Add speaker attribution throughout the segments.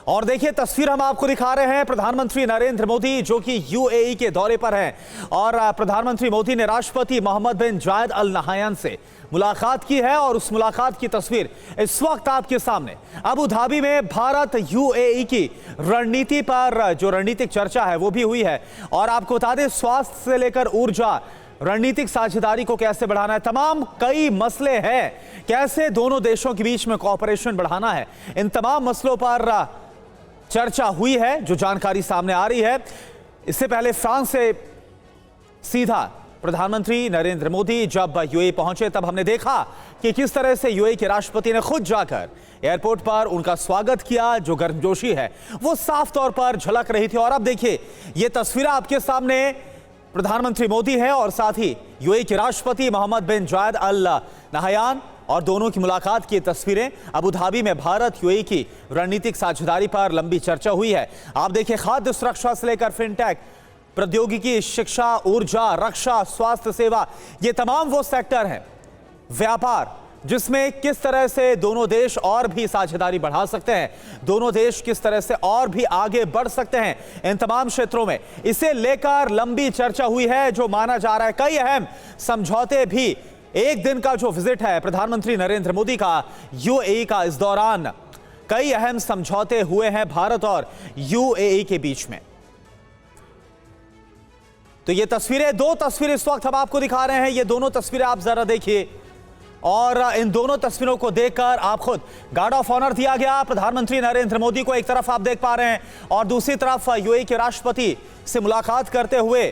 Speaker 1: और देखिए तस्वीर हम आपको दिखा रहे हैं प्रधानमंत्री नरेंद्र मोदी जो कि यूएई के दौरे पर हैं और प्रधानमंत्री मोदी ने राष्ट्रपति मोहम्मद बिन जायद अल नहायान से मुलाकात की है और उस मुलाकात की तस्वीर इस वक्त आपके सामने। अबू धाबी में भारत यूएई की रणनीति पर जो रणनीतिक चर्चा है वो भी हुई है और आपको बता दें स्वास्थ्य से लेकर ऊर्जा, रणनीतिक साझेदारी को कैसे बढ़ाना है, तमाम कई मसले हैं, कैसे दोनों देशों के बीच में कोऑपरेशन बढ़ाना है, इन तमाम मसलों पर चर्चा हुई है जो जानकारी सामने आ रही है। इससे पहले फ्रांस से सीधा प्रधानमंत्री नरेंद्र मोदी जब यूएई पहुंचे तब हमने देखा कि किस तरह से यूएई के राष्ट्रपति ने खुद जाकर एयरपोर्ट पर उनका स्वागत किया। जो गर्मजोशी है वो साफ तौर पर झलक रही थी। और अब देखिए ये तस्वीरें आपके सामने, प्रधानमंत्री मोदी हैं और साथ ही यूएई के राष्ट्रपति मोहम्मद बिन जायद अल नहायान और दोनों की मुलाकात की तस्वीरें। अबू धाबी में भारत यूएई की रणनीतिक साझेदारी पर लंबी चर्चा हुई है। आप देखिए खाद्य सुरक्षा से लेकर फिनटेक, प्रौद्योगिकी, शिक्षा, ऊर्जा, रक्षा, स्वास्थ्य सेवा, ये तमाम वो सेक्टर हैं, व्यापार, जिसमें किस तरह से दोनों देश और भी साझेदारी बढ़ा सकते हैं, दोनों देश किस तरह से और भी आगे बढ़ सकते हैं इन तमाम क्षेत्रों में, इसे लेकर लंबी चर्चा हुई है। जो माना जा रहा है कई अहम समझौते भी, एक दिन का जो विजिट है प्रधानमंत्री नरेंद्र मोदी का यूएई का, इस दौरान कई अहम समझौते हुए हैं भारत और यूएई के बीच में। तो ये तस्वीरें, दो तस्वीरें इस वक्त हम आपको दिखा रहे हैं, ये दोनों तस्वीरें आप जरा देखिए और इन दोनों तस्वीरों को देखकर आप खुद गार्ड ऑफ ऑनर दिया गया प्रधानमंत्री नरेंद्र मोदी को, एक तरफ आप देख पा रहे हैं और दूसरी तरफ यूएई के राष्ट्रपति से मुलाकात करते हुए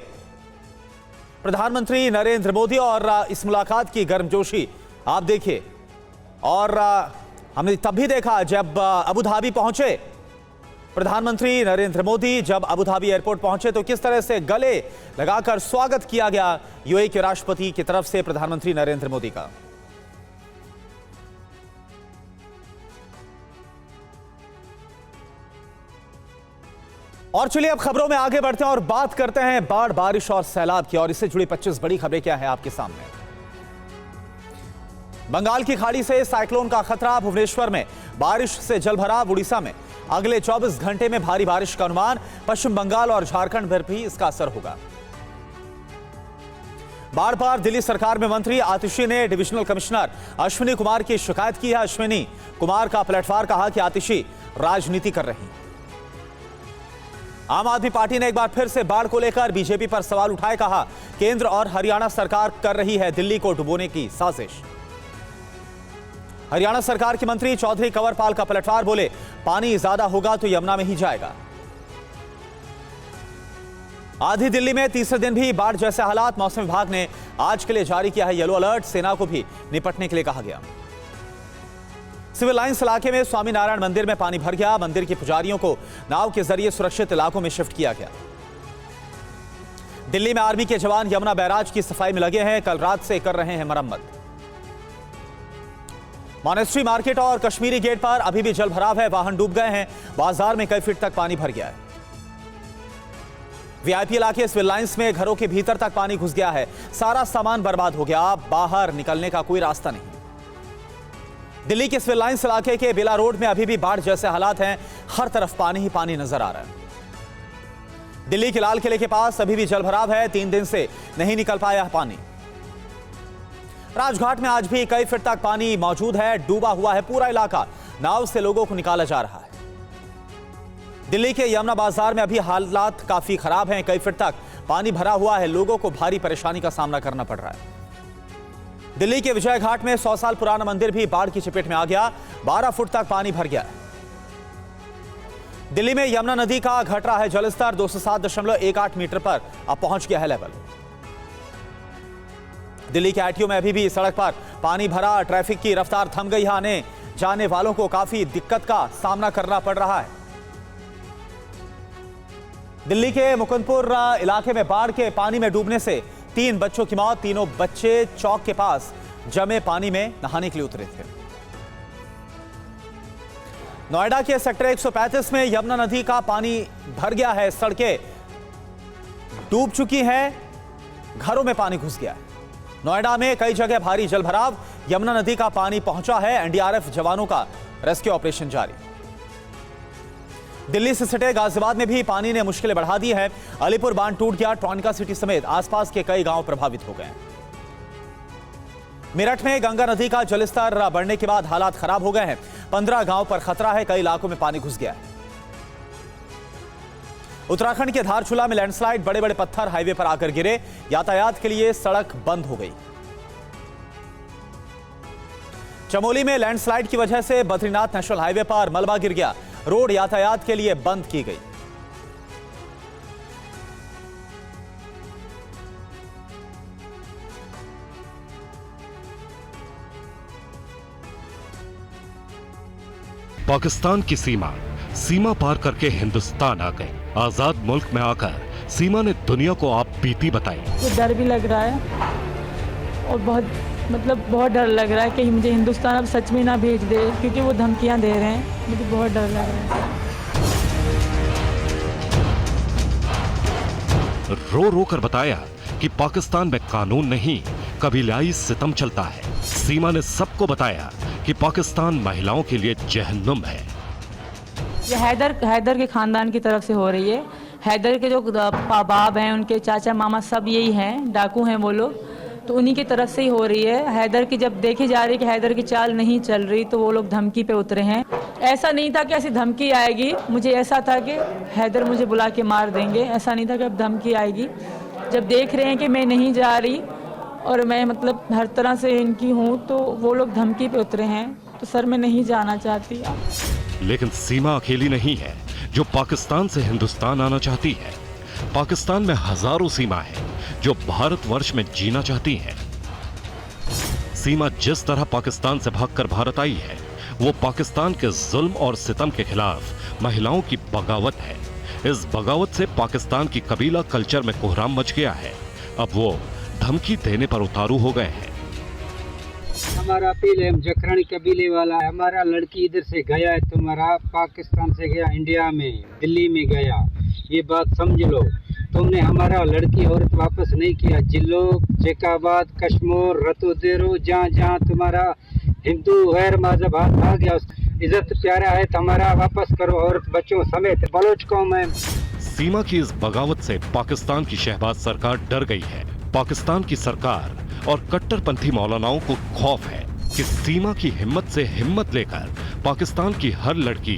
Speaker 1: प्रधानमंत्री नरेंद्र मोदी और इस मुलाकात की गर्मजोशी आप देखिए। और हमने तब भी देखा जब अबू धाबी पहुंचे प्रधानमंत्री नरेंद्र मोदी, जब अबू धाबी एयरपोर्ट पहुंचे तो किस तरह से गले लगाकर स्वागत किया गया यूएई के राष्ट्रपति की तरफ से प्रधानमंत्री नरेंद्र मोदी का। और चलिए अब खबरों में आगे बढ़ते हैं और बात करते हैं बाढ़, बारिश और सैलाब की, और इससे जुड़ी 25 बड़ी खबरें क्या है आपके सामने। बंगाल की खाड़ी से साइक्लोन का खतरा, भुवनेश्वर में बारिश से जलभराव, उड़ीसा में अगले 24 घंटे में भारी बारिश का अनुमान, पश्चिम बंगाल और झारखंड पर भी इसका असर होगा। बाढ़ पर दिल्ली सरकार में मंत्री आतिशी ने डिविजनल कमिश्नर अश्विनी कुमार की शिकायत की है। अश्विनी कुमार का पलटवार, कहा कि आतिशी राजनीति कर रही। आम आदमी पार्टी ने एक बार फिर से बाढ़ को लेकर बीजेपी पर सवाल उठाए, कहा केंद्र और हरियाणा सरकार कर रही है दिल्ली को डुबोने की साजिश। हरियाणा सरकार के मंत्री चौधरी कंवरपाल का पलटवार, बोले पानी ज्यादा होगा तो यमुना में ही जाएगा। आधी दिल्ली में तीसरे दिन भी बाढ़ जैसे हालात, मौसम विभाग ने आज के लिए जारी किया है येलो अलर्ट, सेना को भी निपटने के लिए कहा गया। सिविल लाइंस इलाके में स्वामीनारायण मंदिर में पानी भर गया, मंदिर के पुजारियों को नाव के जरिए सुरक्षित इलाकों में शिफ्ट किया गया। दिल्ली में आर्मी के जवान यमुना बैराज की सफाई में लगे हैं, कल रात से कर रहे हैं मरम्मत। मॉनेस्ट्री मार्केट और कश्मीरी गेट पर अभी भी जलभराव है, वाहन डूब गए हैं, बाजार में कई फीट तक पानी भर गया है। वीआईपी इलाके सिविल लाइंस में घरों के भीतर तक पानी घुस गया है, सारा सामान बर्बाद हो गया, बाहर निकलने का कोई रास्ता नहीं। दिल्ली के सिविल लाइंस इलाके के बेला रोड में अभी भी बाढ़ जैसे हालात हैं, हर तरफ पानी ही पानी नजर आ रहा है। दिल्ली के लाल किले के पास अभी भी जलभराव है, 3 दिन से नहीं निकल पाया पानी। राजघाट में आज भी कई फीट तक पानी मौजूद है, डूबा हुआ है पूरा इलाका, नाव से लोगों को निकाला जा रहा है। दिल्ली के यमुना बाजार में अभी हालात काफी खराब हैं, कई फीट तक पानी भरा हुआ है, लोगों को भारी परेशानी का सामना करना पड़ रहा है। दिल्ली के विजय घाट में 100 साल पुराना मंदिर भी बाढ़ की चपेट में आ गया, 12 फुट तक पानी भर गया है। दिल्ली में यमुना नदी का घट रहा है जलस्तर, 207.18 मीटर पर अब पहुंच गया है लेवल। दिल्ली के आईटीओ में अभी भी सड़क पर पानी भरा, ट्रैफिक की रफ्तार थम गई है, आने जाने वालों को काफी दिक्कत का सामना करना पड़ रहा है। दिल्ली के मुकुंदपुर इलाके में बाढ़ के पानी में डूबने से 3 बच्चों की मौत, तीनों बच्चे चौक के पास जमे पानी में नहाने के लिए उतरे थे। नोएडा के सेक्टर 135 में यमुना नदी का पानी भर गया है, सड़कें डूब चुकी हैं, घरों में पानी घुस गया है। नोएडा में कई जगह भारी जलभराव, यमुना नदी का पानी पहुंचा है, एनडीआरएफ जवानों का रेस्क्यू ऑपरेशन जारी। दिल्ली से सटे गाजियाबाद में भी पानी ने मुश्किलें बढ़ा दी है। अलीपुर बांध टूट गया, ट्रॉनिका सिटी समेत आसपास के कई गांव प्रभावित हो गए। मेरठ में गंगा नदी का जलस्तर बढ़ने के बाद हालात खराब हो गए हैं। 15 गांव पर खतरा है, कई इलाकों में पानी घुस गया है। उत्तराखंड के धारचूला में लैंडस्लाइड, बड़े बड़े पत्थर हाईवे पर आकर गिरे, यातायात के लिए सड़क बंद हो गई। चमोली में लैंडस्लाइड की वजह से बद्रीनाथ नेशनल हाईवे पर मलबा गिर गया, रोड यातायात के लिए बंद की गई।
Speaker 2: पाकिस्तान की सीमा पार करके हिंदुस्तान आ गए। आजाद मुल्क में आकर सीमा ने दुनिया को आप बीती बताई।
Speaker 3: ये डर भी लग रहा है और बहुत डर लग रहा है कि मुझे हिंदुस्तान अब सच में ना भेज दे, क्योंकि वो धमकियां दे रहे हैं। मुझे बहुत डर लग रहा है।
Speaker 2: रो रो कर बताया कि पाकिस्तान में कानून नहीं, कबीलाई सितम चलता है। सीमा ने सबको बताया कि पाकिस्तान महिलाओं के लिए जहन्नुम है।
Speaker 3: ये हैदर के खानदान की तरफ से हो रही है। हैदर के जो बाप हैं, उनके चाचा मामा सब यही हैं, डाकू हैं वो लोग, तो उन्हीं की तरफ से ही हो रही है। हैदर की जब देखी जा रही कि हैदर की चाल नहीं चल रही, तो वो लोग धमकी पे उतरे हैं। ऐसा नहीं था कि ऐसी धमकी आएगी, मुझे ऐसा था कि हैदर मुझे बुला के मार देंगे। ऐसा नहीं था कि अब धमकी आएगी। जब देख रहे हैं कि मैं नहीं जा रही और मैं हर तरह से इनकी हूँ, तो वो लोग धमकी पे उतरे हैं। तो सर मैं नहीं जाना चाहती।
Speaker 2: लेकिन सीमा अकेली नहीं है जो पाकिस्तान से हिंदुस्तान आना चाहती है। पाकिस्तान में हजारों सीमा है जो भारतवर्ष में जीना चाहती हैं। सीमा जिस तरह पाकिस्तान से भागकर भारत आई है, वो पाकिस्तान के जुल्म और सितम के खिलाफ महिलाओं की बगावत है। इस बगावत से पाकिस्तान की कबीला कल्चर में कोहराम मच गया है। अब वो धमकी देने पर उतारू हो गए हैं।
Speaker 4: हमारा पीले हम जखरानी कबीले वाला है, हमारा लड़की इधर से गया है, तुम्हारा पाकिस्तान से गया, इंडिया में दिल्ली में गया, ये बात समझ लो। तुमने हमारा लड़की औरत वापस नहीं किया। जिलो, जेकाबाद, कश्मीर, रतुदेरो, जहाँ जहाँ तुम्हारा हिंदू गैर मजहब हाथ आ गया, इज्जत प्यारा है तो हमारा वापस करो, औरत बच्चों समेत। बलोच कौम है।
Speaker 2: सीमा की इस बगावत से पाकिस्तान की शहबाज सरकार डर गई है। पाकिस्तान की सरकार और कट्टरपंथी मौलानाओं को खौफ है कि सीमा की हिम्मत से हिम्मत लेकर पाकिस्तान की हर लड़की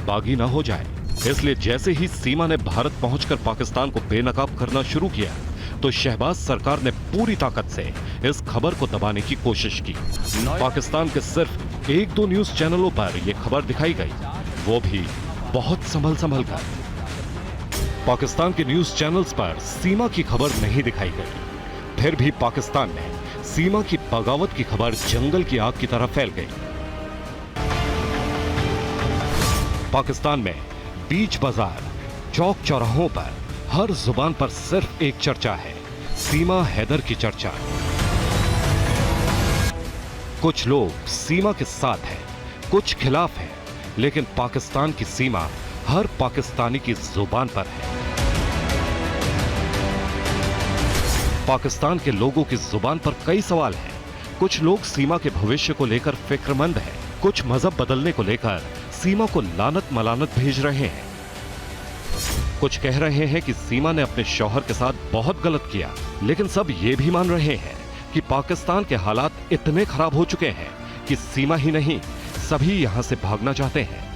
Speaker 2: बागी ना हो जाए। इसलिए जैसे ही सीमा ने भारत पहुंचकर पाकिस्तान को बेनकाब करना शुरू किया, तो शहबाज सरकार ने पूरी ताकत से इस खबर को दबाने की कोशिश की। पाकिस्तान के सिर्फ 1-2 न्यूज चैनलों पर यह खबर दिखाई गई, वो भी बहुत संभल कर। पाकिस्तान के न्यूज चैनल्स पर सीमा की खबर नहीं दिखाई गई। फिर भी पाकिस्तान में सीमा की बगावत की खबर जंगल की आग की तरह फैल गई। पाकिस्तान में बीच बाजार, चौक चौराहों पर हर जुबान पर सिर्फ एक चर्चा है, सीमा हैदर की चर्चा। कुछ लोग सीमा के साथ हैं, कुछ खिलाफ हैं, लेकिन पाकिस्तान की सीमा हर पाकिस्तानी की जुबान पर है। पाकिस्तान के लोगों की जुबान पर कई सवाल हैं। कुछ लोग सीमा के भविष्य को लेकर फिक्रमंद हैं, कुछ मजहब बदलने को लेकर सीमा को लानत मलानत भेज रहे हैं। कुछ कह रहे हैं कि सीमा ने अपने शौहर के साथ बहुत गलत किया, लेकिन सब ये भी मान रहे हैं कि पाकिस्तान के हालात इतने खराब हो चुके हैं कि सीमा ही नहीं, सभी यहां से भागना चाहते हैं।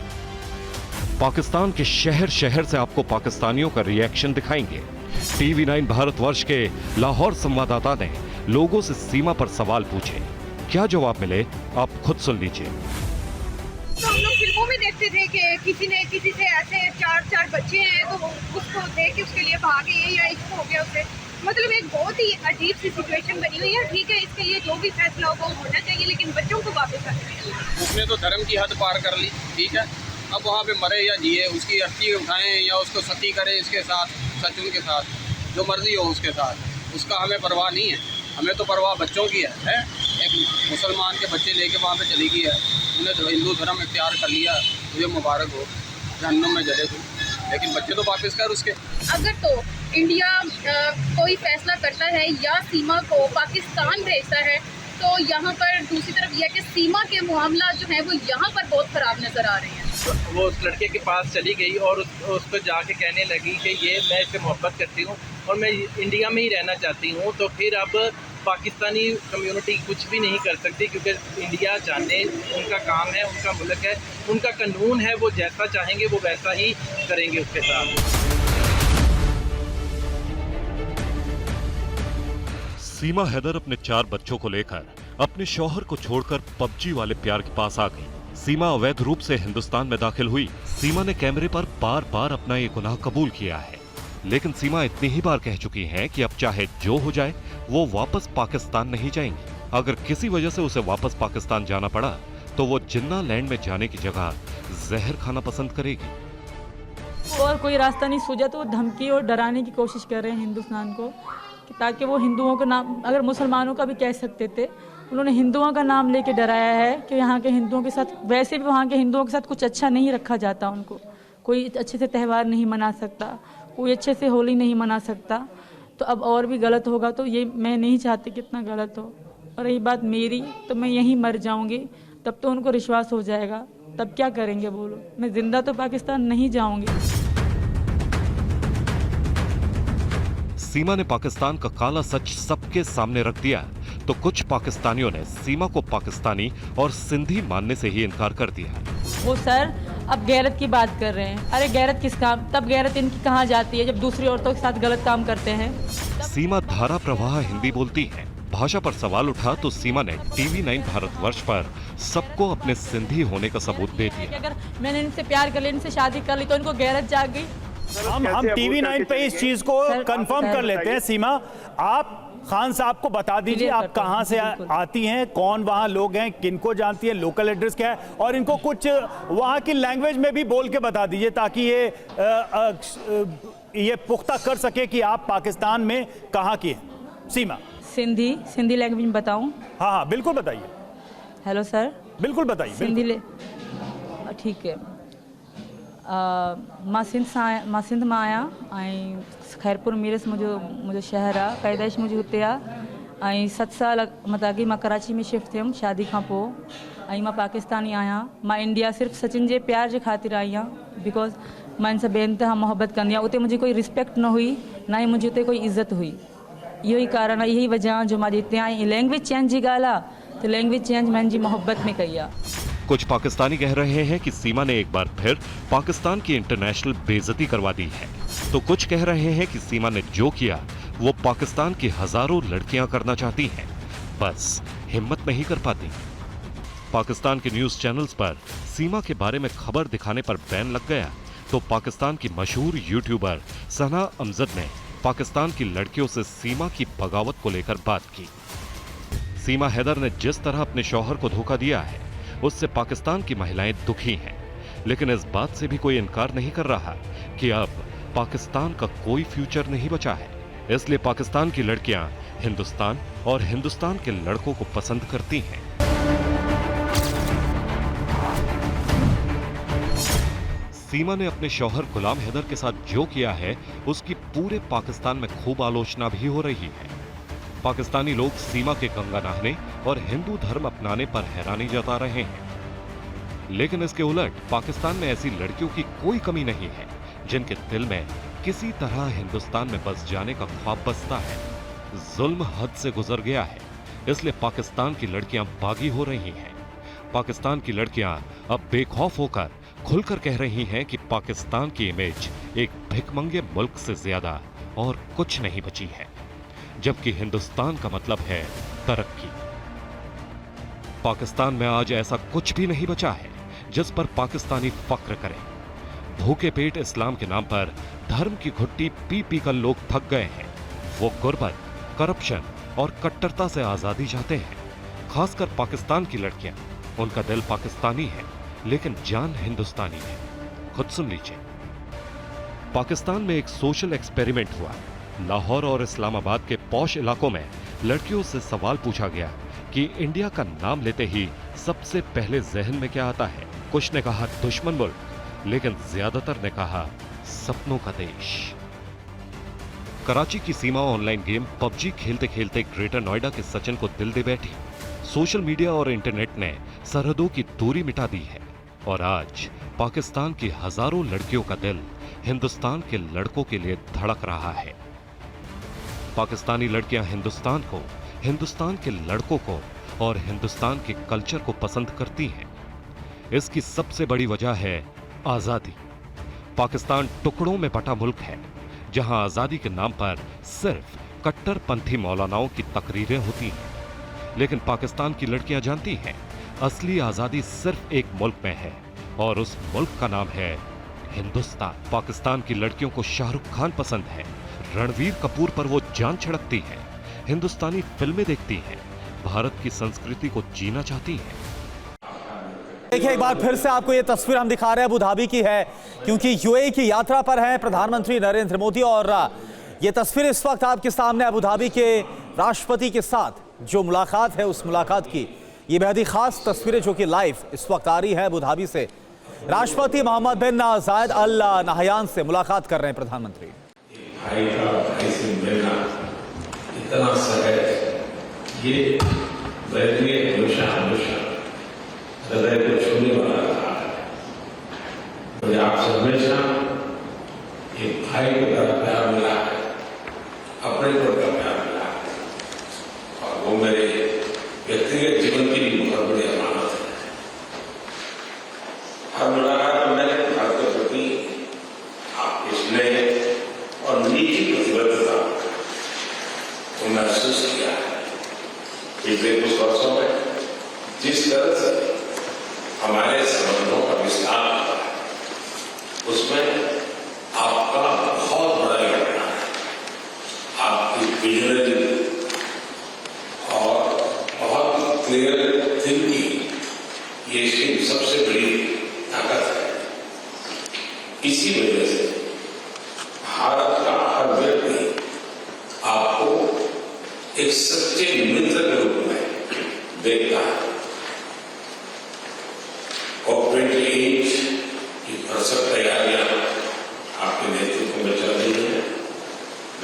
Speaker 2: पाकिस्तान के शहर शहर से आपको पाकिस्तानियों का रिएक्शन दिखाएंगे। TV9 भारतवर्ष के लाहौर संवाददाता ने लोगों से सीमा पर सवाल पूछे। क्या जवाब मिले आप खुद सुन लीजिए।
Speaker 5: तो हम लोग फिल्मों में देखते थे कि किसी से ऐसे चार बच्चे हैं तो उसको देख के उसके लिए भागे या इसको हो गया उससे, मतलब एक बहुत ही अजीब सी सिचुएशन बनी हुई है। ठीक है, इसके लिए जो भी फैसला होगा वो होना चाहिए, लेकिन बच्चों को वापस आना चाहिए।
Speaker 6: उसने तो धर्म की हद पार कर ली, ठीक है, अब वहाँ पे मरे या जिए, उसकी अर्थी उठाएं या उसको सती करें इसके साथ, सचुन के साथ, जो मर्जी हो उसके साथ, उसका हमें परवाह नहीं है। हमें तो परवाह बच्चों की है? एक मुसलमान के बच्चे लेके वहाँ पे चली गई है, उन्हें तो हिंदू धर्म इख्तियार कर लिया, मुझे मुबारक हो, जहन्नुम में जले तू, लेकिन बच्चे तो वापस कर उसके।
Speaker 5: अगर तो इंडिया कोई फैसला करता है या सीमा को पाकिस्तान भेजता है, तो यहाँ पर दूसरी तरफ यह कि सीमा के मामला जो है वो यहाँ पर बहुत ख़राब नज़र आ रहे हैं।
Speaker 7: वो उस लड़के के पास चली गई और उसको जाके कहने लगी कि ये मैं इससे मोहब्बत करती हूँ और मैं इंडिया में ही रहना चाहती हूँ, तो फिर अब पाकिस्तानी कम्युनिटी कुछ भी नहीं कर सकती, क्योंकि इंडिया जाने उनका काम है, उनका मुल्क है, उनका कानून है, वो जैसा चाहेंगे वो वैसा ही करेंगे उसके साथ।
Speaker 2: सीमा हैदर अपने 4 बच्चों को लेकर अपने शौहर को छोड़कर पबजी वाले प्यार के पास आ गई। सीमा अवैध रूप से हिंदुस्तान में दाखिल हुई। सीमा ने कैमरे पर बार बार अपना ये गुनाह कबूल किया है, लेकिन सीमा इतनी ही बार कह चुकी है कि अब चाहे जो हो जाए वो वापस पाकिस्तान नहीं जाएंगी। अगर किसी वजह से उसे वापस पाकिस्तान जाना पड़ा तो वो जिन्ना लैंड में जाने की जगह जहर खाना पसंद करेगी।
Speaker 3: और कोई रास्ता नहीं सूझा तो वो धमकी और डराने की कोशिश कर रहे हैं हिंदुस्तान को, कि ताकि वो हिंदुओं का नाम, अगर मुसलमानों का भी कह सकते थे, उन्होंने हिंदुओं का नाम लेके डराया है कि यहाँ के हिंदुओं के साथ, वैसे भी वहाँ के हिंदुओं के साथ कुछ अच्छा नहीं रखा जाता, उनको कोई अच्छे से त्यौहार नहीं मना सकता, कोई अच्छे से होली नहीं मना सकता, तो अब और भी गलत होगा। तो ये मैं नहीं चाहती कितना गलत हो। और रही बात मेरी, तो मैं यहीं मर जाऊंगी, तब तो उनको विश्वास हो जाएगा, तब क्या करेंगे बोलो। मैं जिंदा तो पाकिस्तान नहीं जाऊंगी।
Speaker 2: सीमा ने पाकिस्तान का काला सच सबके सामने रख दिया तो कुछ पाकिस्तानियों ने सीमा को पाकिस्तानी और सिंधी मानने से ही इनकार कर दिया।
Speaker 3: वो सर अब गैरत की बात कर रहे हैं। अरे गैरत किस काम, तब गैरत इनकी कहाँ जाती है जब दूसरी औरतों के साथ गलत काम करते हैं।
Speaker 2: सीमा धारा प्रवाह हिंदी बोलती है। भाषा पर सवाल उठा तो सीमा ने TV9 भारतवर्ष पर सबको अपने सिंधी होने का सबूत दे दिया।
Speaker 3: अगर मैंने इनसे प्यार कर लिया, इनसे शादी कर ली, तो इनको गैरत जाग गई।
Speaker 1: हम TV9 पे इस चीज को कंफर्म कर लेते हैं। सीमा, आप खान साहब को बता दीजिए आप कहां से आती हैं, कौन वहां लोग हैं, किनको जानती हैं, लोकल एड्रेस क्या है, और इनको कुछ वहां की लैंग्वेज में भी बोल के बता दीजिए ताकि ये पुख्ता कर सके कि आप पाकिस्तान में कहां की हैं। सीमा,
Speaker 3: सिंधी लैंग्वेज में बताऊं?
Speaker 1: हाँ बिल्कुल बताइए।
Speaker 3: हेलो सर,
Speaker 1: बिल्कुल बताइए।
Speaker 3: सिंधी, ठीक है। मां सिंध मां आहियां ऐं खैरपुर मीरस मुंहिंजो शहर आहे। पैदाइश मुंहिंजी हुते आहे ऐं 7 साल मतिलबु अॻे मां कराची में शिफ्ट थियमि शादी खां पोइ। ऐं मां पाकिस्तानी आहियां। मां इंडिया सिर्फ़ु सचिन जे प्यार जे ख़ातिर आई आहियां, बिकॉज़ मां इनसां बेइंतहा मोहब्बत कंदी आहियां। उते मुंहिंजी कोई रिस्पेक्ट न हुई, ना ही मुंहिंजी उते कोई इज़त हुई। इहो ई कारण आहे, इहा ई वजह आहे जो मां हिते आई। लैंग्वेज चेंज जी ॻाल्हि आहे त लैंग्वेज चेंज मैं जी मोहब्बत में कई आहे।
Speaker 2: कुछ पाकिस्तानी कह रहे हैं कि सीमा ने एक बार फिर पाकिस्तान की इंटरनेशनल बेइज्जती करवा दी है, तो कुछ कह रहे हैं कि सीमा ने जो किया वो पाकिस्तान की हजारों लड़कियां करना चाहती हैं, बस हिम्मत नहीं कर पाती। पाकिस्तान के न्यूज चैनल्स पर सीमा के बारे में खबर दिखाने पर बैन लग गया तो पाकिस्तान की मशहूर यूट्यूबर सना अमजद ने पाकिस्तान की लड़कियों से सीमा की बगावत को लेकर बात की। सीमा हैदर ने जिस तरह अपने शौहर को धोखा दिया है उससे पाकिस्तान की महिलाएं दुखी हैं, लेकिन इस बात से भी कोई इनकार नहीं कर रहा कि अब पाकिस्तान का कोई फ्यूचर नहीं बचा है। इसलिए पाकिस्तान की लड़कियां हिंदुस्तान और हिंदुस्तान के लड़कों को पसंद करती हैं। सीमा ने अपने शौहर गुलाम हैदर के साथ जो किया है उसकी पूरे पाकिस्तान में खूब आलोचना भी हो रही है। पाकिस्तानी लोग सीमा के गंगा नहाने और हिंदू धर्म अपनाने पर हैरानी जता रहे हैं, लेकिन इसके उलट पाकिस्तान में ऐसी लड़कियों की कोई कमी नहीं है जिनके दिल में किसी तरह हिंदुस्तान में बस जाने का ख्वाब बसता है। जुल्म हद से गुजर गया है, इसलिए पाकिस्तान की लड़कियां बागी हो रही हैं। पाकिस्तान की लड़कियां अब बेखौफ होकर खुलकर कह रही हैं कि पाकिस्तान की इमेज एक भिखमंगे मुल्क से ज्यादा और कुछ नहीं बची है, जबकि हिंदुस्तान का मतलब है तरक्की। पाकिस्तान में आज ऐसा कुछ भी नहीं बचा है जिस पर पाकिस्तानी फख्र करें। भूखे पेट इस्लाम के नाम पर धर्म की घुट्टी पी पी कर लोग थक गए हैं। वो गुर्बत, करप्शन और कट्टरता से आजादी चाहते हैं। खासकर पाकिस्तान की लड़कियां, उनका दिल पाकिस्तानी है लेकिन जान हिंदुस्तानी है। खुद सुन लीजिए। पाकिस्तान में एक सोशल एक्सपेरिमेंट हुआ। लाहौर और इस्लामाबाद के पौश इलाकों में लड़कियों से सवाल पूछा गया कि इंडिया का नाम लेते ही सबसे पहले जहन में क्या आता है। कुछ ने कहा दुश्मन मुल्क, लेकिन ज्यादातर ने कहा सपनों का देश। कराची की सीमा ऑनलाइन गेम पबजी खेलते खेलते ग्रेटर नोएडा के सचिन को दिल दे बैठी। सोशल मीडिया और इंटरनेट ने सरहदों की दूरी मिटा दी है और आज पाकिस्तान की हजारों लड़कियों का दिल हिंदुस्तान के लड़कों के लिए धड़क रहा है। पाकिस्तानी लड़कियां हिंदुस्तान को, हिंदुस्तान के लड़कों को और हिंदुस्तान के कल्चर को पसंद करती हैं। इसकी सबसे बड़ी वजह है आजादी। पाकिस्तान टुकड़ों में बटा मुल्क है, जहां आजादी के नाम पर सिर्फ कट्टरपंथी मौलानाओं की तकरीरें होती हैं। लेकिन पाकिस्तान की लड़कियां जानती हैं, असली आजादी सिर्फ एक मुल्क में है और उस मुल्क का नाम है हिंदुस्तान। पाकिस्तान की लड़कियों को शाहरुख खान पसंद है, रणवीर कपूर पर वो जान छिड़कती हैं, हिंदुस्तानी फिल्में देखती हैं, भारत की संस्कृति को जीना चाहती हैं।
Speaker 1: देखिए, एक बार फिर से आपको ये तस्वीर हम दिखा रहे हैं, अबू धाबी की है, क्योंकि यूएई की यात्रा पर हैं प्रधानमंत्री नरेंद्र मोदी। और ये तस्वीर इस वक्त आपके सामने अबू धाबी के राष्ट्रपति के साथ जो मुलाकात है, उस मुलाकात की ये बेहद ही खास तस्वीरें जो कि लाइव इस वक्त आ रही है अबू धाबी से। राष्ट्रपति मोहम्मद बिन जायद अल नहयान से मुलाकात कर रहे हैं प्रधानमंत्री।
Speaker 8: भाई का भाई से मिलना इतना सहज, ये हमेशा हमेशा हृदय को छूने वाला रहा है। मुझे आपसे हमेशा एक भाई को बड़ा प्यार मिला है, अपने को बड़ा प्यार मिला है, और वो मेरे व्यक्तिगत जीवन की भी बहुत बड़ी अमानत है। हर मुलाकात में मैंने भारत के प्रति आपके स्नेह और निजी प्रतिबद्धता को महसूस किया है। पिछले कुछ वर्षों में जिस तरह से हमारे संबंधों का विस्तार हुआ है, उसमें आपका बहुत बड़ा योगदान है। आपकी विजनरी और बहुत क्लियर थिंकिंग ये इसकी सबसे बड़ी ताकत है। इसी वजह से भारत का हर व्यक्ति आपको एक सच्चे मित्र के रूप में देखता है। COP28 की भरसक तैयारियां आपके नेतृत्व में चल रही है।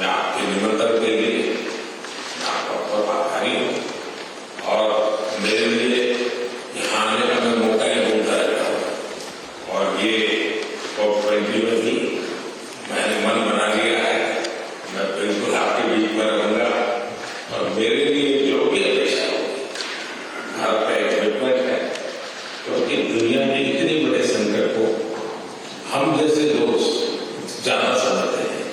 Speaker 8: मैं आपके निमंत्रण के लिए आपका बहुत आभारी हूँ और मेरे लिए यहाँ आने का मैं मौका ही ढूंढता रहता हूँ। और ये COP20 में भी मैंने मन बना लिया है, मैं बिल्कुल आपके बीच में रहूंगा और मेरे लिए जो भी अपेक्षा होगी भारत का एक कमिटमेंट है, क्योंकि दुनिया में इतने बड़े संकट को हम जैसे दोस्त ज्यादा समझते हैं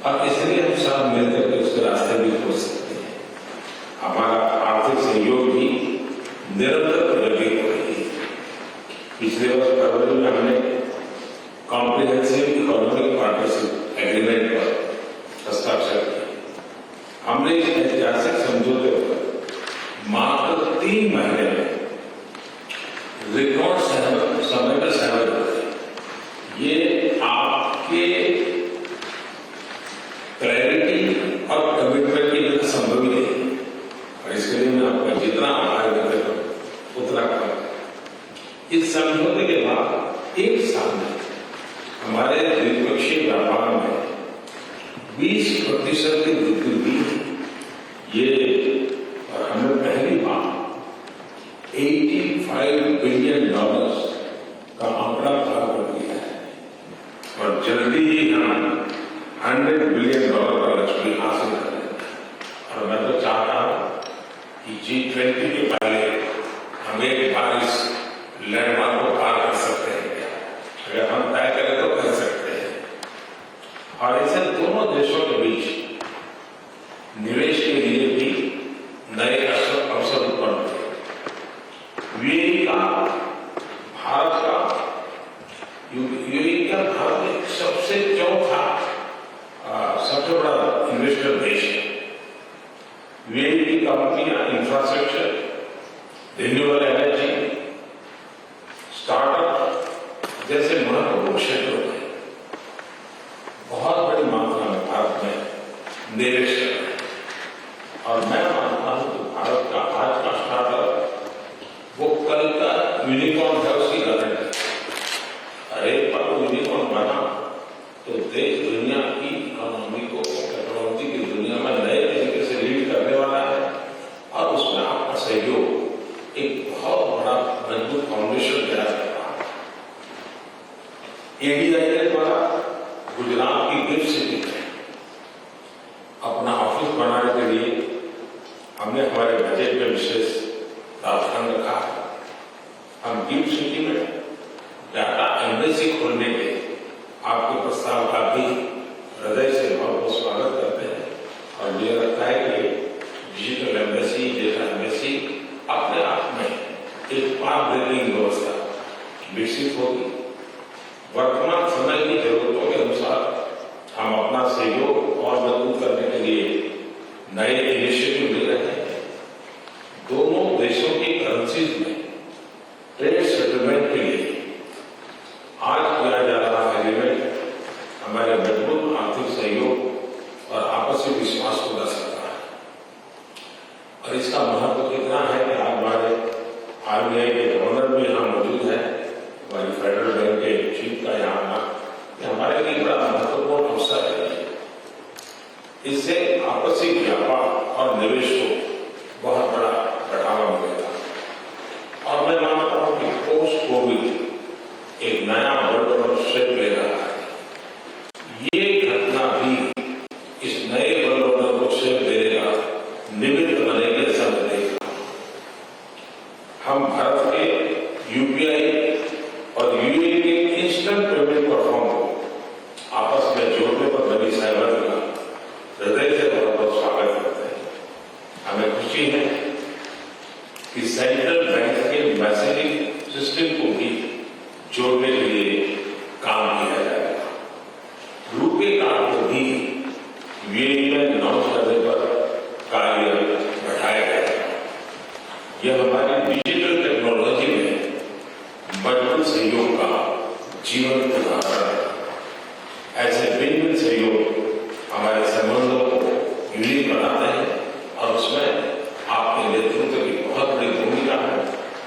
Speaker 8: और इसलिए हम सब मिलकर के उसके रास्ते भी खोज सकते हैं। हमारा आर्थिक सहयोग भी निरंतर प्रगति हो रही है। पिछले वर्ष फरवरी में हमने कॉम्प्रिहेंसिव इकोनॉमिक पार्टनरशिप एग्रीमेंट पर हस्ताक्षर किया। हमने इस ऐतिहासिक समझौते पर मात्र 3 महीने में रिकॉर्ड समय में सहमत हुए। ये आपके क्लैरिटी और कमिटमेंट की वजह संभव ही नहीं, और इसके लिए मैं आपका जितना आभार व्यक्त करूं उतना कम। इस समझौते के बाद एक साल में हमारे द्विपक्षीय व्यापार में 20% की वृद्धि हुई। ये और हमने पहली बार $85 बिलियन का आंकड़ा पार कर दिया है और जल्दी ही हम $100 बिलियन का लक्ष्य भी हासिल करेंगे। और मैं तो चाहता हूं कि G20 के पहले हम एक बार इस लैंडमार्क को पार कर सकते हैं। अगर हम तय करें तो कर सकते हैं। और इसे दोनों देशों के बीच निवेश के लिए भी नए अवसर उत्पन्न हुए। यूएई का भारत एक सबसे चौथा सबसे बड़ा इन्वेस्टर देश है। यूएई की कंपनियां इंफ्रास्ट्रक्चर, रिन्यूएबल एनर्जी, स्टार्टअप जैसे महत्वपूर्ण क्षेत्रों में बहुत बड़ी मात्रा में भारत में निवेश कर रहे हैं। और मैं मानता हूं कि भारत का आज का स्टार्टअप वो कल का यूनिकॉर्न है, उसकी गारंटी। और एक बार वो यूनिकॉर्न बना तो देश दुनिया की इकोनॉमी को टेक्नोलॉजी की दुनिया में नए तरीके से लीड करने वाला है। और उसमें आपका सहयोग एक बहुत बड़ा मजबूत फाउंडेशन तैयार कर रहा है। एडीआई के द्वारा गुजरात की गिफ्ट सिटी में अपना ऑफिस बनाने के लिए हमने हमारे बजट में विशेष प्रावधान रखा है। हम गिफ्ट सिटी में डाटा एम्बेसी खोलने के आपके प्रस्ताव का भी हृदय से बहुत स्वागत करते हैं और मुझे लगता है कि डिजिटल एम्बेसी, डेटा एम्बेसी अपने आप में एक पाथ ब्रेकिंग व्यवस्था विकसित होगी। वर्तमान समय की जरूरतों के अनुसार हम अपना सहयोग और मजबूत करने के लिए नए इनिशिएटिव ले रहे हैं। दोनों देशों की करेंसीज में ट्रेड सेटलमेंट के लिए आज किया जा रहा एग्रीमेंट हमारे मजबूत आर्थिक सहयोग और आपसी विश्वास को दर्शाता है। और इसका महत्व कितना है कि आज हमारे आरबीआई के गवर्नर भी यहाँ मौजूद है, हमारी फेडरल बैंक के चीफ का यहाँ आना हमारे लिए बड़ा महत्वपूर्ण अवसर है। इससे आपसी व्यापार और निवेश को बहुत बड़ा बढ़ावा मिलेगा और मैं मानता हूँ कि पोस्ट कोविड एक नया वर्ल्ड ऑर्डर शेप ले रहा है। ये घटना भी इस नए वर्ल्ड ऑर्डर को शेप देगा, निमित्त बनेगा, सब बनेगा। हम भारत के यूपीआई और यूएई के इंस्टेंट पेमेंट प्लेटफॉर्म को आपस में जोड़ने पर बनी सहमति का हृदय से बहुत बहुत स्वागत करते हैं। हमें खुशी है कि सेंट्रल बैंक के मैसेजिंग सिस्टम को भी जोड़ने के लिए काम किया जाएगा। रुपे कार्ड को भी यूएई में लॉन्च करने पर कार्य बढ़ाया जाएगा। यह हमारी डिजिटल टेक्नोलॉजी में मजबूत सहयोग का जीवंत उदाहरण है। ऐसे भिन्न सहयोग हमारे संबंधों को यूनिक बनाते हैं और उसमें आपके नेतृत्व की बहुत बड़ी भूमिका है।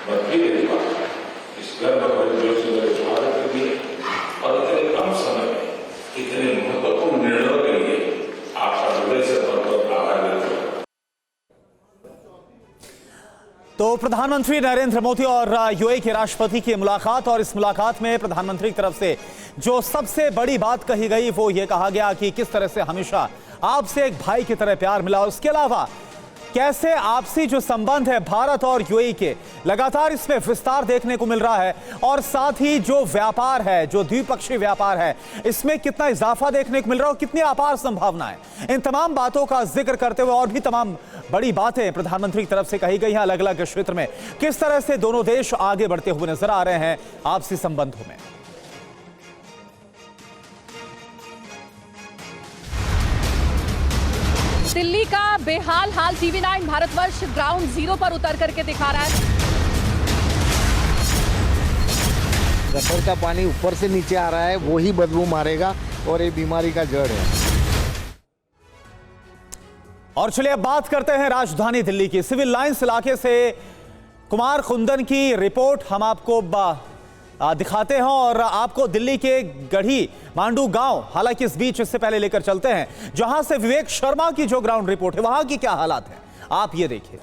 Speaker 8: मैं फिर एक बार इस गर्व भरे जोश से स्वागत के लिए और इतने कम समय में इतने महत्वपूर्ण निर्णयों के लिए आपका हृदय से बहुत बहुत आभार व्यक्त करता हूं।
Speaker 1: तो प्रधानमंत्री नरेंद्र मोदी और यूएई के राष्ट्रपति की मुलाकात, और इस मुलाकात में प्रधानमंत्री की तरफ से जो सबसे बड़ी बात कही गई वो ये कहा गया कि किस तरह से हमेशा आपसे एक भाई की तरह प्यार मिला और उसके अलावा कैसे आपसी जो संबंध है भारत और यूएई के लगातार इसमें विस्तार देखने को मिल रहा है और साथ ही जो व्यापार है, जो द्विपक्षीय व्यापार है, इसमें कितना इजाफा देखने को मिल रहा है और कितनी अपार संभावनाएं। इन तमाम बातों का जिक्र करते हुए और भी तमाम बड़ी बातें प्रधानमंत्री की तरफ से कही गई हैं अलग अलग क्षेत्र में। किस तरह से दोनों देश आगे बढ़ते हुए नजर आ रहे हैं आपसी संबंधों में।
Speaker 9: दिल्ली का बेहाल हाल TV9 भारतवर्ष ग्राउंड जीरो पर उतर करके दिखा रहा है।
Speaker 10: गटर का पानी ऊपर से नीचे आ रहा है, वो ही बदबू मारेगा और ये बीमारी का जड़ है।
Speaker 1: और चलिए अब बात करते हैं राजधानी दिल्ली की सिविल लाइंस इलाके से कुमार कुंदन की रिपोर्ट हम आपको दिखाते हैं और आपको दिल्ली के गढ़ी मांडू गांव, हालांकि इस बीच इससे पहले लेकर चलते हैं जहां से विवेक शर्मा की जो ग्राउंड रिपोर्ट है वहां की क्या हालात है आप ये देखिए।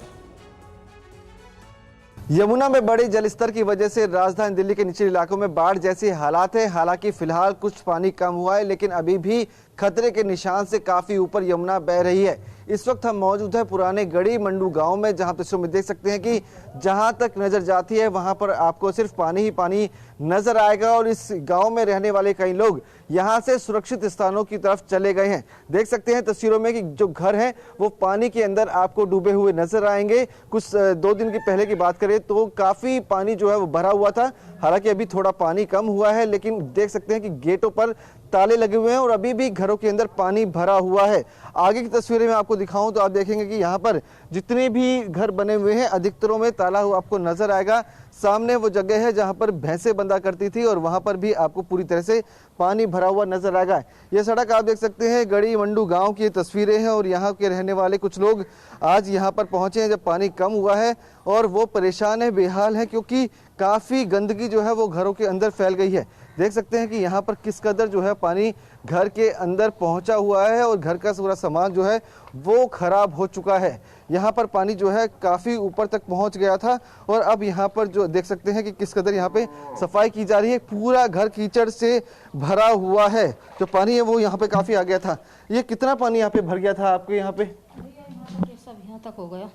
Speaker 11: यमुना में बड़े जलस्तर की वजह से राजधानी दिल्ली के निचले इलाकों में बाढ़ जैसे हालात है। हालांकि फिलहाल कुछ पानी कम हुआ है लेकिन अभी भी खतरे के निशान से काफी ऊपर यमुना बह रही है। इस वक्त हम मौजूद है पुराने गढ़ी मंडू गांव में, जहां तस्वीरों में देख सकते हैं कि जहां तक नजर जाती है वहां पर आपको सिर्फ पानी ही पानी नजर आएगा और इस गांव में रहने वाले कई लोग यहां से सुरक्षित स्थानों की तरफ चले गए हैं। देख सकते हैं तस्वीरों में कि जो घर हैं वो पानी के अंदर आपको डूबे हुए नजर आएंगे। कुछ 2 दिन की पहले की बात करें तो काफी पानी जो है वो भरा हुआ था। हालांकि अभी थोड़ा पानी कम हुआ है लेकिन देख सकते हैं कि गेटों पर ताले लगे हुए हैं और अभी भी घरों के अंदर पानी भरा हुआ है। आगे की तस्वीरें मैं आपको दिखाऊं तो आप देखेंगे कि यहाँ पर जितने भी घर बने हुए हैं अधिकतरों में ताला हुआ आपको नजर आएगा। सामने वो जगह है जहां पर भैंसें बंधा करती थी और वहां पर भी आपको पूरी तरह से पानी भरा हुआ नजर आएगा। ये सड़क आप देख सकते हैं गढ़ी मंडू गांव की तस्वीरें हैं और यहाँ के रहने वाले कुछ लोग आज यहाँ पर पहुंचे हैं जब पानी कम हुआ है और वो परेशान है, बेहाल है क्योंकि काफी गंदगी जो है वो घरों के अंदर फैल गई है। देख सकते हैं कि यहाँ पर किस कदर जो है पानी घर के अंदर पहुँचा हुआ है और घर का पूरा सामान जो है वो खराब हो चुका है। यहाँ पर पानी जो है काफ़ी ऊपर तक पहुँच गया था और अब यहाँ पर जो देख सकते हैं कि किस कदर यहाँ पे सफाई की जा रही है। पूरा घर कीचड़ से भरा हुआ है, जो पानी है वो यहाँ पे काफ़ी आ गया था। ये कितना पानी यहाँ पे भर गया था आपके यहाँ पे?
Speaker 12: सब यहाँ तक हो गया,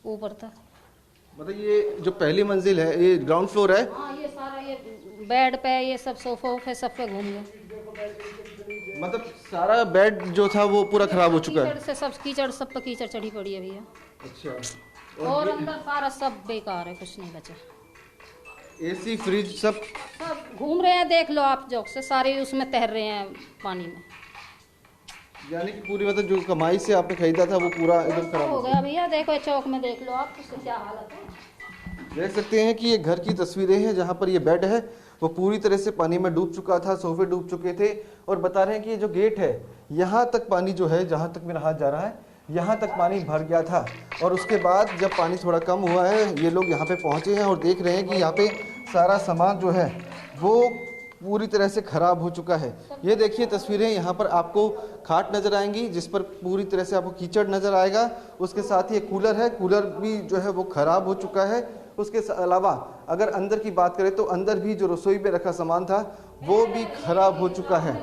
Speaker 12: ऊपर तक।
Speaker 11: मतलब ये जो पहली मंजिल है, ये ग्राउंड फ्लोर है?
Speaker 12: हाँ, ये सारा ये बेड पे, ये सब सोफा पे, सब पे घूम गए।
Speaker 11: मतलब सारा बेड जो था वो पूरा खराब हो चुका है?
Speaker 12: कीचड़ से सब कीचड़, सब पे कीचड़ चढ़ी पड़ी है भैया।
Speaker 11: अच्छा।
Speaker 12: और अंदर सारा सब बेकार है, कुछ नहीं बचा।
Speaker 11: एसी, फ्रिज सब
Speaker 12: घूम रहे हैं, देख लो आप, जोक से सारे उसमें तैर रहे हैं पानी में।
Speaker 11: यानी कि पूरी मतलब जो कमाई से आपने खरीदा था वो पूरा एकदम खराब
Speaker 12: हो गया भैया। देखो चौक में देख लो आप, उसकी क्या हालत है।
Speaker 11: देख सकते हैं कि ये घर की तस्वीरें हैं जहाँ पर ये बेड है वो पूरी तरह से पानी में डूब चुका था, सोफे डूब चुके थे और बता रहे हैं कि ये जो गेट है यहाँ तक पानी जो है, जहाँ तक मेरा हाथ जा रहा है यहाँ तक पानी भर गया था। और उसके बाद जब पानी थोड़ा कम हुआ है, ये लोग यहाँ पे पहुँचे हैं और देख रहे हैं कि यहाँ पे सारा सामान जो है वो पूरी तरह से खराब हो चुका है। ये देखिए तस्वीरें, यहाँ पर आपको खाट नज़र आएंगी जिस पर पूरी तरह से आपको कीचड़ नज़र आएगा। उसके साथ ही एक कूलर है, कूलर भी जो है वो ख़राब हो चुका है। उसके अलावा अगर अंदर की बात करें तो अंदर भी जो रसोई में रखा सामान था वो भी ख़राब हो चुका है।